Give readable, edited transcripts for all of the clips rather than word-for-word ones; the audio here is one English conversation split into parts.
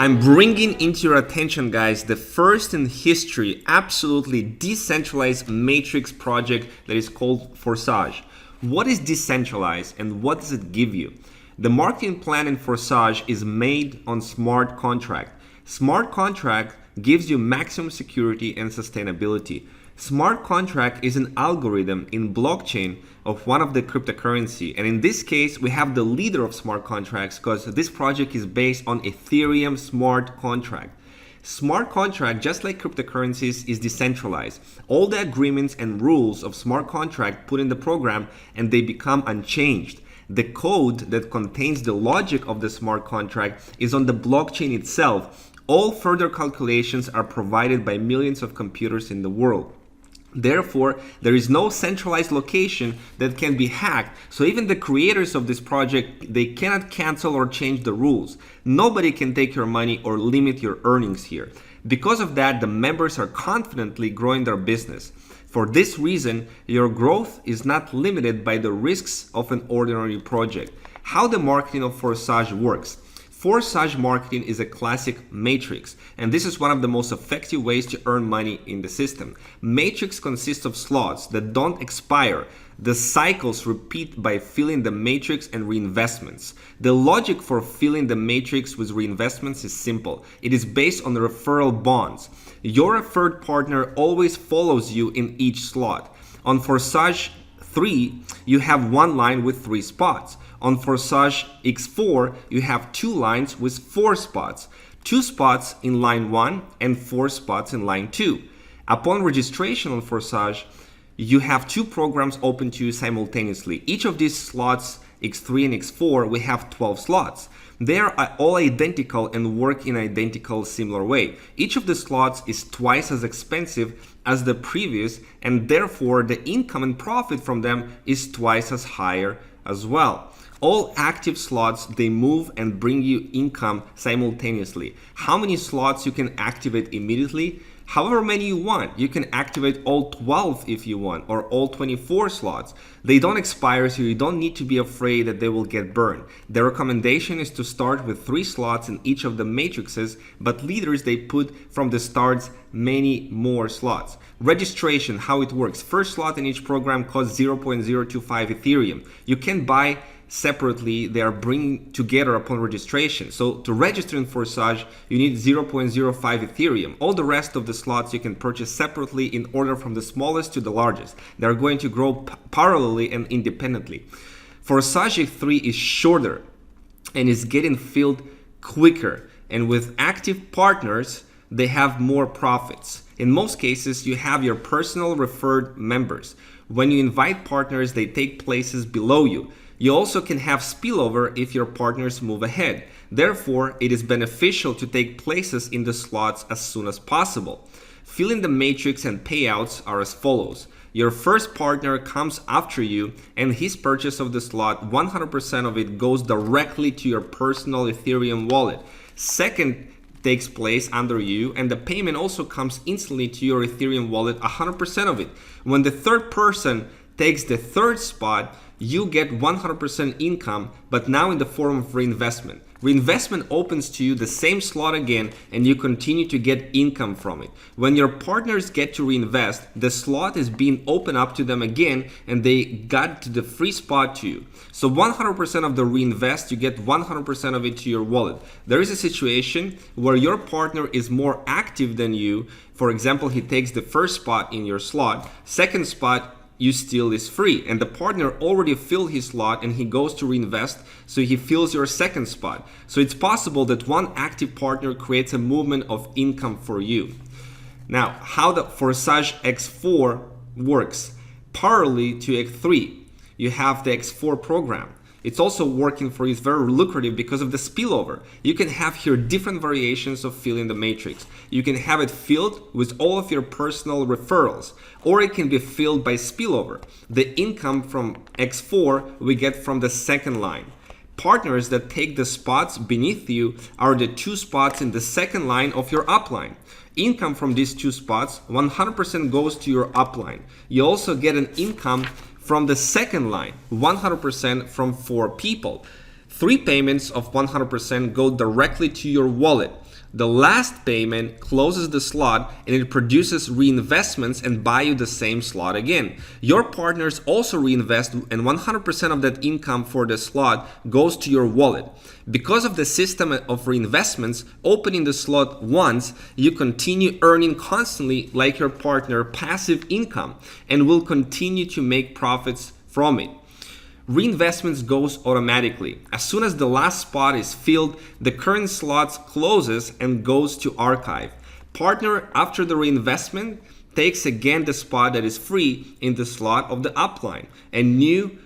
I'm bringing into your attention, guys, the first in history absolutely decentralized matrix project that is called Forsage. What is decentralized and what does it give you? The marketing plan in Forsage is made on smart contract. Smart contract gives you maximum security and sustainability. Smart contract is an algorithm in blockchain of one of the cryptocurrency, and in this case we have the leader of smart contracts because this project is based on Ethereum smart contract. Smart contract, just like cryptocurrencies, is decentralized. All the agreements and rules of smart contract put in the program and they become unchanged. The code that contains the logic of the smart contract is on the blockchain itself. All further calculations are provided by millions of computers in the world. Therefore, there is no centralized location that can be hacked. So even the creators of this project, they cannot cancel or change the rules. Nobody can take your money or limit your earnings here. Because of that, the members are confidently growing their business. For this reason, your growth is not limited by the risks of an ordinary project. How the marketing of Forsage works. Forsage marketing is a classic matrix, and this is one of the most effective ways to earn money in the system. Matrix consists of slots that don't expire. The cycles repeat by filling the matrix and reinvestments. The logic for filling the matrix with reinvestments is simple. It is based on referral bonds. Your referred partner always follows you in each slot. On Forsage 3, you have one line with 3 spots. On Forsage X4, you have 2 lines with 4 spots, 2 spots in line 1 and 4 spots in line 2. Upon registration on Forsage, you have 2 programs open to you simultaneously. Each of these slots, X3 and X4, we have 12 slots. They are all identical and work in identical similar way. Each of the slots is twice as expensive as the previous, and therefore the income and profit from them is twice as higher as well. All active slots, they move and bring you income simultaneously. How many slots you can activate immediately? However many you want. You can activate all 12 if you want, or all 24 slots. They don't expire, so you don't need to be afraid that they will get burned. The recommendation is to start with 3 slots in each of the matrices, but leaders, they put from the starts many more slots. Registration, how it works. First slot in each program costs 0.025 Ethereum. You can buy separately, they are bringing together upon registration. So to register in Forsage, you need 0.05 Ethereum. All the rest of the slots you can purchase separately in order from the smallest to the largest. They are going to grow parallelly and independently. Forsage 3 is shorter and is getting filled quicker. And with active partners, they have more profits. In most cases, you have your personal referred members. When you invite partners, they take places below you. You also can have spillover if your partners move ahead. Therefore, it is beneficial to take places in the slots as soon as possible. Filling the matrix and payouts are as follows. Your first partner comes after you and his purchase of the slot, 100% of it goes directly to your personal Ethereum wallet. Second takes place under you and the payment also comes instantly to your Ethereum wallet, 100% of it. When the third person takes the third spot, you get 100% income, but now in the form of reinvestment. Reinvestment opens to you the same slot again and you continue to get income from it. When your partners get to reinvest, the slot is being opened up to them again and they got to the free spot to you. So 100% of the reinvest, you get 100% of it to your wallet. There is a situation where your partner is more active than you. For example, he takes the first spot in your slot, second spot you steal is free, and the partner already filled his slot and he goes to reinvest, so he fills your second spot. So it's possible that one active partner creates a movement of income for you. Now, how the Forsage X4 works. Parallelly to X3, you have the X4 program. It's also working for you. It's very lucrative because of the spillover. You can have here different variations of filling the matrix. You can have it filled with all of your personal referrals, or it can be filled by spillover. The income from X4 we get from the second line. Partners that take the spots beneath you are the 2 spots in the second line of your upline. Income from these 2 spots, 100% goes to your upline. You also get an income from the second line, 100% from 4 people. 3 payments of 100% go directly to your wallet. The last payment closes the slot and it produces reinvestments and buy you the same slot again. Your partners also reinvest and 100% of that income for the slot goes to your wallet. Because of the system of reinvestments, opening the slot once, you continue earning constantly like your partner passive income and will continue to make profits from it. Reinvestments goes automatically. As soon as the last spot is filled, the current slot closes and goes to archive. Partner, after the reinvestment, takes again the spot that is free in the slot of the upline. A new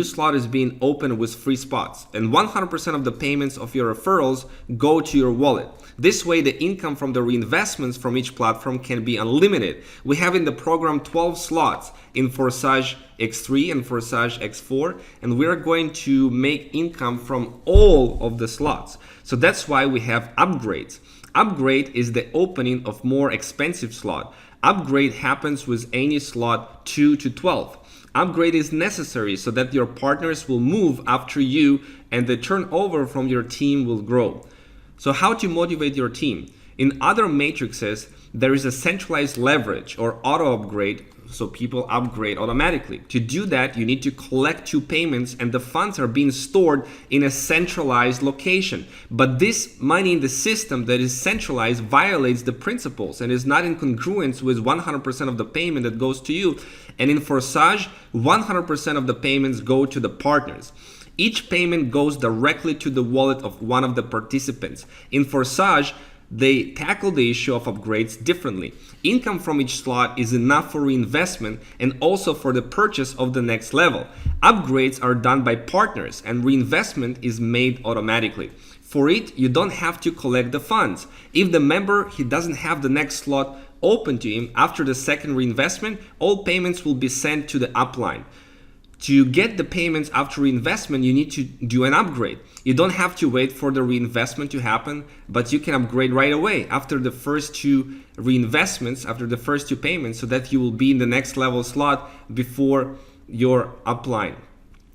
slot is being opened with free spots, and 100% of the payments of your referrals go to your wallet. This way, the income from the reinvestments from each platform can be unlimited. We have in the program 12 slots in Forsage X3 and Forsage X4, and we are going to make income from all of the slots. So that's why we have upgrades. Upgrade is the opening of more expensive slot. Upgrade happens with any slot 2 to 12. Upgrade is necessary so that your partners will move after you and the turnover from your team will grow. So how to motivate your team? In other matrices, there is a centralized leverage or auto upgrade, so people upgrade automatically. To do that, you need to collect 2 payments and the funds are being stored in a centralized location. But this money in the system that is centralized violates the principles and is not in congruence with 100% of the payment that goes to you. And in Forsage, 100% of the payments go to the partners. Each payment goes directly to the wallet of one of the participants. In Forsage, they tackle the issue of upgrades differently. Income from each slot is enough for reinvestment and also for the purchase of the next level. Upgrades are done by partners and reinvestment is made automatically. For it, you don't have to collect the funds. If the member he doesn't have the next slot open to him after the second reinvestment, all payments will be sent to the upline. To get the payments after reinvestment, you need to do an upgrade. You don't have to wait for the reinvestment to happen, but you can upgrade right away after the first 2 reinvestments, after the first 2 payments, so that you will be in the next level slot before your upline.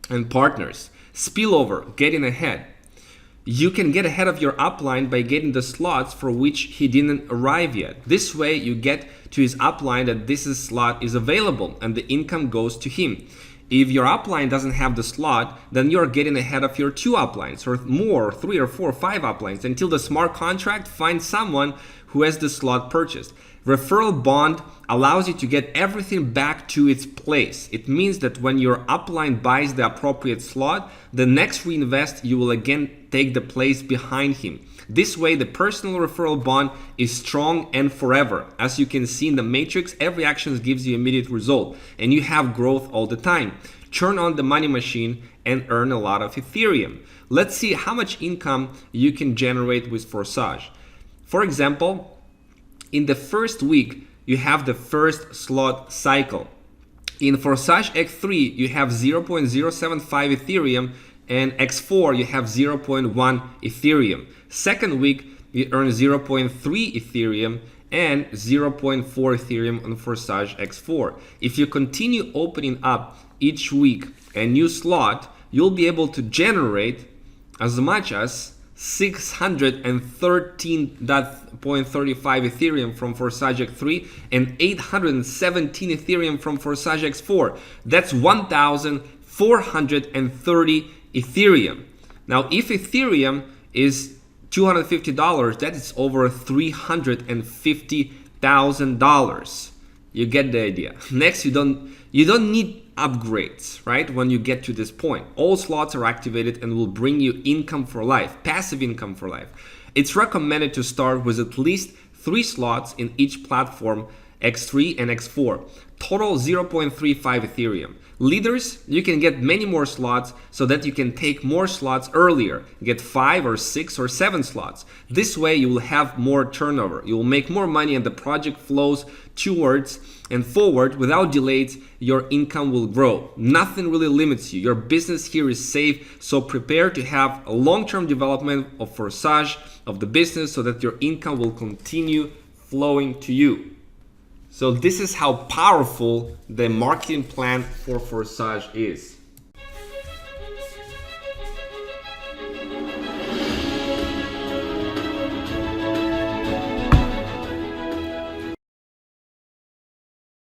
And partners, spillover, getting ahead. You can get ahead of your upline by getting the slots for which he didn't arrive yet. This way you get to his upline that this slot is available and the income goes to him. If your upline doesn't have the slot, then you're getting ahead of your 2 uplines or more, 3 or 4 or 5 uplines until the smart contract finds someone who has the slot purchased. Referral bond allows you to get everything back to its place. It means that when your upline buys the appropriate slot, the next reinvest you will again take the place behind him. This way, the personal referral bond is strong and forever. As you can see in the matrix, every action gives you immediate result and you have growth all the time. Turn on the money machine and earn a lot of Ethereum. Let's see how much income you can generate with Forsage. For example, in the first week, you have the first slot cycle. In Forsage X3, you have 0.075 Ethereum, and X4, you have 0.1 Ethereum. Second week, you earn 0.3 Ethereum and 0.4 Ethereum on Forsage X4. If you continue opening up each week a new slot, you'll be able to generate as much as 613.35 Ethereum from Forsage X3 and 817 Ethereum from Forsage X4. That's 1,430 Ethereum. Now, if Ethereum is $250, that is over $350,000. You get the idea. Next, you don't need upgrades, right? When you get to this point, all slots are activated and will bring you income for life, passive income for life. It's recommended to start with at least 3 slots in each platform, X3 and X4. Total 0.35 Ethereum. Leaders, you can get many more slots so that you can take more slots earlier. Get 5 or 6 or 7 slots. This way you will have more turnover. You will make more money and the project flows towards and forward without delays. Your income will grow. Nothing really limits you. Your business here is safe, so prepare to have a long-term development of Forsage, of the business, so that your income will continue flowing to you. So this is how powerful the marketing plan for Forsage is.